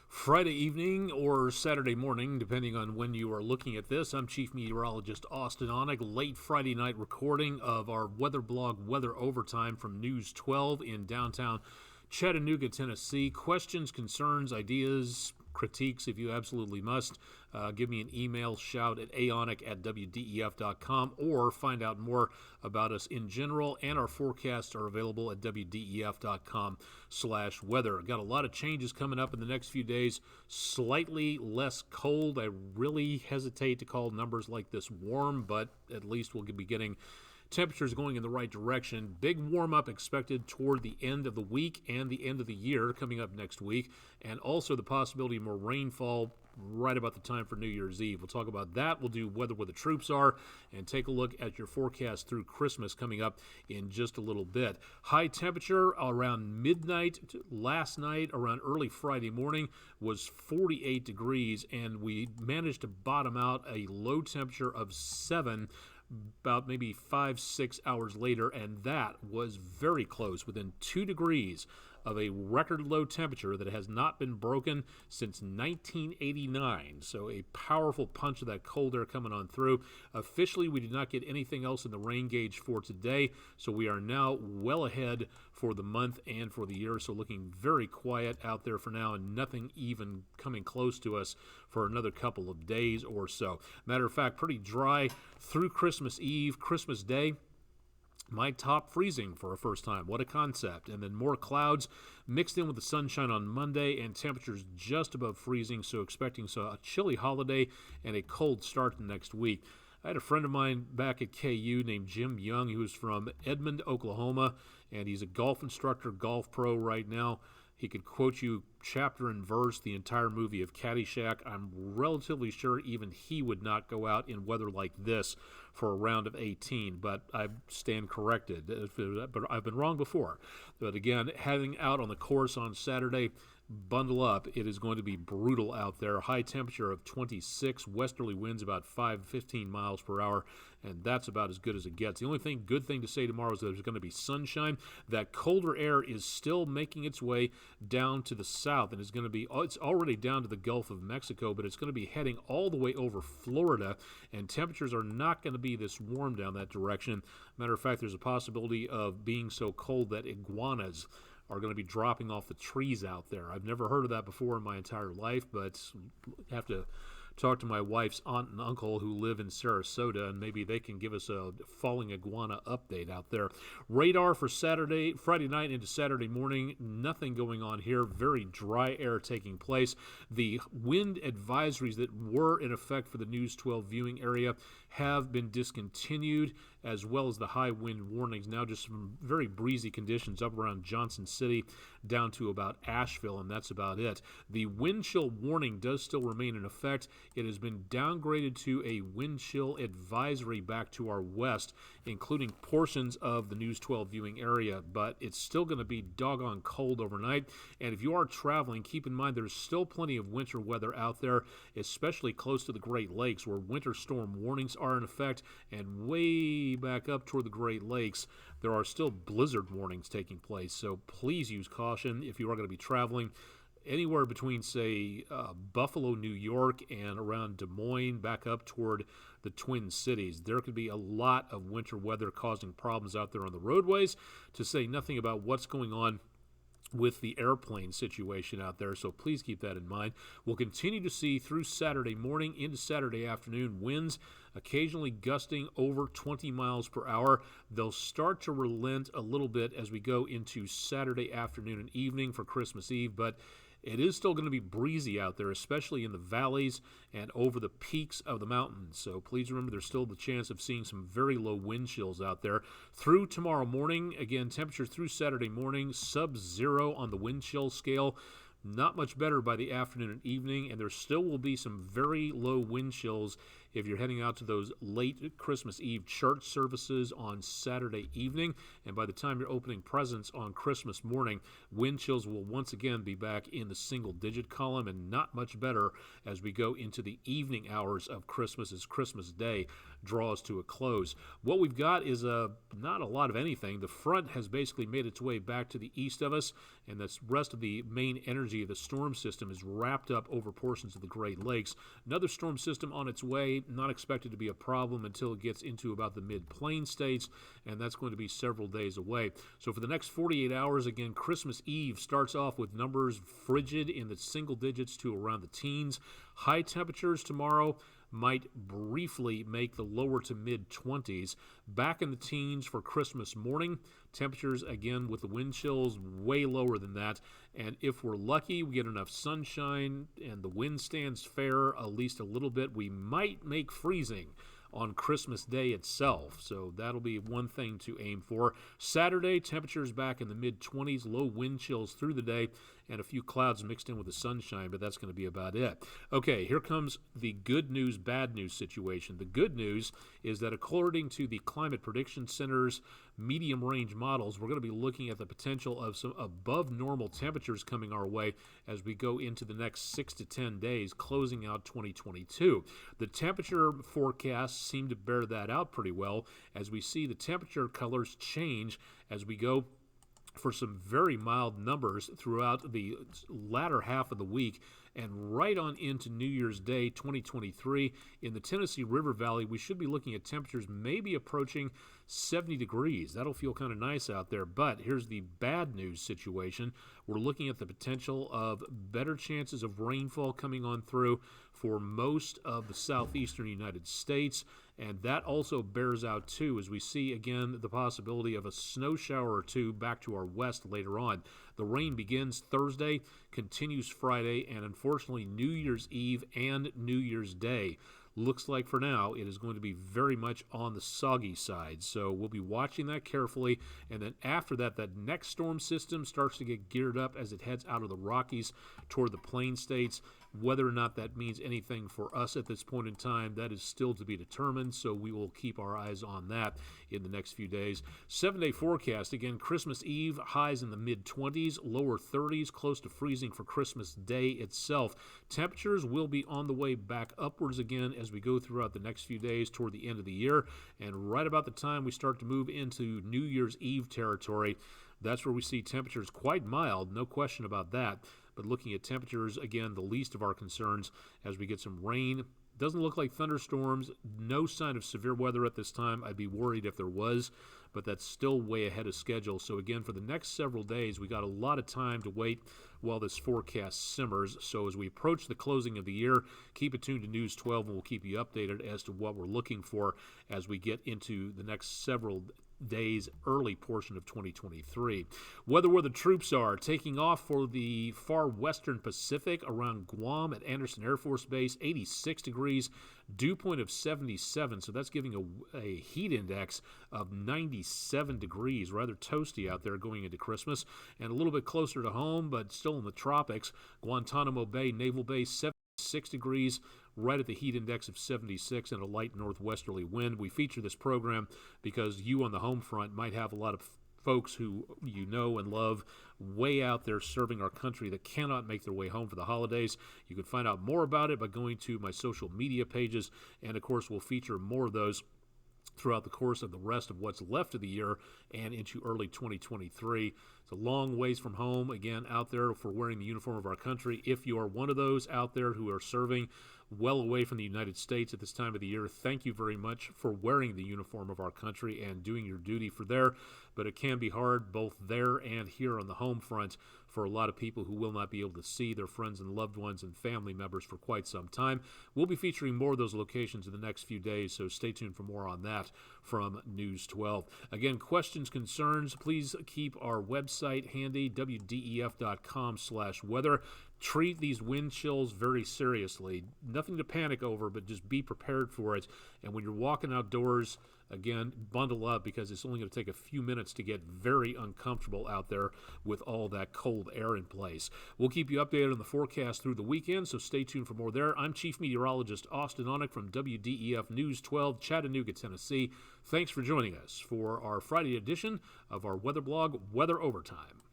Friday evening or Saturday morning, depending on when you are looking at this. I'm Chief Meteorologist Austen Onek. Late Friday night recording of our Weatherblog Weather Overtime from News 12 in downtown Chattanooga, Tennessee. Questions, concerns, ideas, critiques, if you absolutely must, give me an email, shout at aonic@wdef.com, or find out more about us in general, and our forecasts are available at wdef.com/weather. Got a lot of changes coming up in the next few days. Slightly less cold. I really hesitate to call numbers like this warm, but at least we'll be getting temperatures going in the right direction. Big warm-up expected toward the end of the week and the end of the year coming up next week, and also the possibility of more rainfall right about the time for New Year's Eve. We'll talk about that. We'll do weather where the troops are and take a look at your forecast through Christmas coming up in just a little bit. High temperature around midnight last night, around early Friday morning, was 48 degrees, and we managed to bottom out a low temperature of 7 about maybe 5-6 hours later, and that was very close, within 2 degrees of a record low temperature that has not been broken since 1989. So a powerful punch of that cold air coming on through. Officially, we did not get anything else in the rain gauge for today, so we are now well ahead for the month and for the year. So looking very quiet out there for now, and nothing even coming close to us for another couple of days or so. Matter of fact, pretty dry through Christmas Eve, Christmas Day. My top freezing for a first time. What a concept. And then more clouds mixed in with the sunshine on Monday, and temperatures just above freezing, so expecting a chilly holiday and a cold start next week. I had a friend of mine back at KU named Jim Young. He was from Edmond, Oklahoma, and he's a golf instructor, golf pro right now. He could quote you chapter and verse the entire movie of Caddyshack. I'm relatively sure even he would not go out in weather like this for a round of 18, but I stand corrected. But I've been wrong before. But again, heading out on the course on Saturday, bundle up. It is going to be brutal out there. High temperature of 26, westerly winds about 15 miles per hour, and that's about as good as it gets. The only good thing to say tomorrow is that there's going to be sunshine. That colder air is still making its way down to the south, and it's already down to the Gulf of Mexico, but it's going to be heading all the way over Florida, and temperatures are not going to be this warm down that direction. Matter of fact, there's a possibility of being so cold that iguanas are going to be dropping off the trees out there. I've never heard of that before in my entire life, but I have to talk to my wife's aunt and uncle who live in Sarasota, and maybe they can give us a falling iguana update out there. Radar for Friday night into Saturday morning, nothing going on here. Very dry air taking place. The wind advisories that were in effect for the News 12 viewing area have been discontinued, as well as the high wind warnings. Now just some very breezy conditions up around Johnson City down to about Asheville, and that's about it. The wind chill warning does still remain in effect. It has been downgraded to a wind chill advisory back to our west, including portions of the News 12 viewing area, but it's still going to be doggone cold overnight. And if you are traveling, keep in mind there's still plenty of winter weather out there, especially close to the Great Lakes, where winter storm warnings are in effect, and way back up toward the Great Lakes, there are still blizzard warnings taking place. So please use caution if you are going to be traveling anywhere between, say, Buffalo, New York, and around Des Moines, back up toward the Twin Cities. There could be a lot of winter weather causing problems out there on the roadways, to say nothing about what's going on with the airplane situation out there, so please keep that in mind. We'll continue to see through Saturday morning into Saturday afternoon winds occasionally gusting over 20 miles per hour. They'll start to relent a little bit as we go into Saturday afternoon and evening for Christmas Eve, but it is still going to be breezy out there, especially in the valleys and over the peaks of the mountains. So please remember, there's still the chance of seeing some very low wind chills out there. Through tomorrow morning, again, temperatures through Saturday morning, sub-zero on the wind chill scale. Not much better by the afternoon and evening, and there still will be some very low wind chills if you're heading out to those late Christmas Eve church services on Saturday evening. And by the time you're opening presents on Christmas morning, wind chills will once again be back in the single-digit column, and not much better as we go into the evening hours of Christmas, as Christmas Day draws to a close. What we've got is not a lot of anything. The front has basically made its way back to the east of us, and the rest of the main energy of the storm system is wrapped up over portions of the Great Lakes. Another storm system on its way, not expected to be a problem until it gets into about the mid-plain states, and that's going to be several days away. So for the next 48 hours, again, Christmas Eve starts off with numbers frigid in the single digits to around the teens. High temperatures tomorrow might briefly make the lower to mid-20s. Back in the teens for Christmas morning. Temperatures, again, with the wind chills way lower than that. And if we're lucky, we get enough sunshine and the wind stands fair at least a little bit, we might make freezing on Christmas Day itself. So that'll be one thing to aim for. Saturday, temperatures back in the mid-20s, low wind chills through the day, and a few clouds mixed in with the sunshine, but that's going to be about it. Okay, here comes the good news, bad news situation. The good news is that according to the Climate Prediction Center's medium range models, we're going to be looking at the potential of some above normal temperatures coming our way as we go into the next 6 to 10 days, closing out 2022. The temperature forecasts seem to bear that out pretty well as we see the temperature colors change as we go for some very mild numbers throughout the latter half of the week and right on into New Year's Day 2023. In the Tennessee River Valley, we should be looking at temperatures maybe approaching 70 degrees. That'll feel kind of nice out there, but here's the bad news situation. We're looking at the potential of better chances of rainfall coming on through for most of the southeastern United States, and that also bears out too as we see again the possibility of a snow shower or two back to our west later on. The rain begins Thursday, continues Friday, and unfortunately New Year's Eve and New Year's Day. Looks like for now it is going to be very much on the soggy side, so we'll be watching that carefully. And then after that, that next storm system starts to get geared up as it heads out of the Rockies toward the Plain States. Whether or not that means anything for us at this point in time, that is still to be determined, so we will keep our eyes on that in the next few days. 7-day forecast, again, Christmas Eve, highs in the mid-20s, lower 30s, close to freezing for Christmas Day itself. Temperatures will be on the way back upwards again as we go throughout the next few days toward the end of the year, and right about the time we start to move into New Year's Eve territory, that's where we see temperatures quite mild, no question about that. But looking at temperatures, again, the least of our concerns as we get some rain. Doesn't look like thunderstorms. No sign of severe weather at this time. I'd be worried if there was, but that's still way ahead of schedule. So again, for the next several days, we got a lot of time to wait while this forecast simmers. So as we approach the closing of the year, keep it tuned to News 12, and we'll keep you updated as to what we're looking for as we get into the next several days, early portion of 2023. Weather where the troops are taking off for the far western Pacific around Guam at Anderson Air Force Base, 86 degrees, dew point of 77, so that's giving a heat index of 97 degrees, rather toasty out there going into Christmas, and a little bit closer to home, but still in the tropics, Guantanamo Bay Naval Base, 76 degrees, right at the heat index of 76 and a light northwesterly wind. We feature this program because you on the home front might have a lot of folks who you know and love way out there serving our country that cannot make their way home for the holidays. You can find out more about it by going to my social media pages, and of course we'll feature more of those throughout the course of the rest of what's left of the year and into early 2023. It's a long ways from home, again, out there for wearing the uniform of our country. If you are one of those out there who are serving well away from the United States at this time of the year, thank you very much for wearing the uniform of our country and doing your duty for there. But it can be hard both there and here on the home front for a lot of people who will not be able to see their friends and loved ones and family members for quite some time. We'll be featuring more of those locations in the next few days, so stay tuned for more on that from News 12. Again, questions, concerns, please keep our website handy, wdef.com/weather. Treat these wind chills very seriously. Nothing to panic over, but just be prepared for it. And when you're walking outdoors, again, bundle up because it's only going to take a few minutes to get very uncomfortable out there with all that cold air in place. We'll keep you updated on the forecast through the weekend, so stay tuned for more there. I'm Chief Meteorologist Austen Onek from WDEF News 12, Chattanooga, Tennessee. Thanks for joining us for our Friday edition of our Weatherblog Weather Overtime.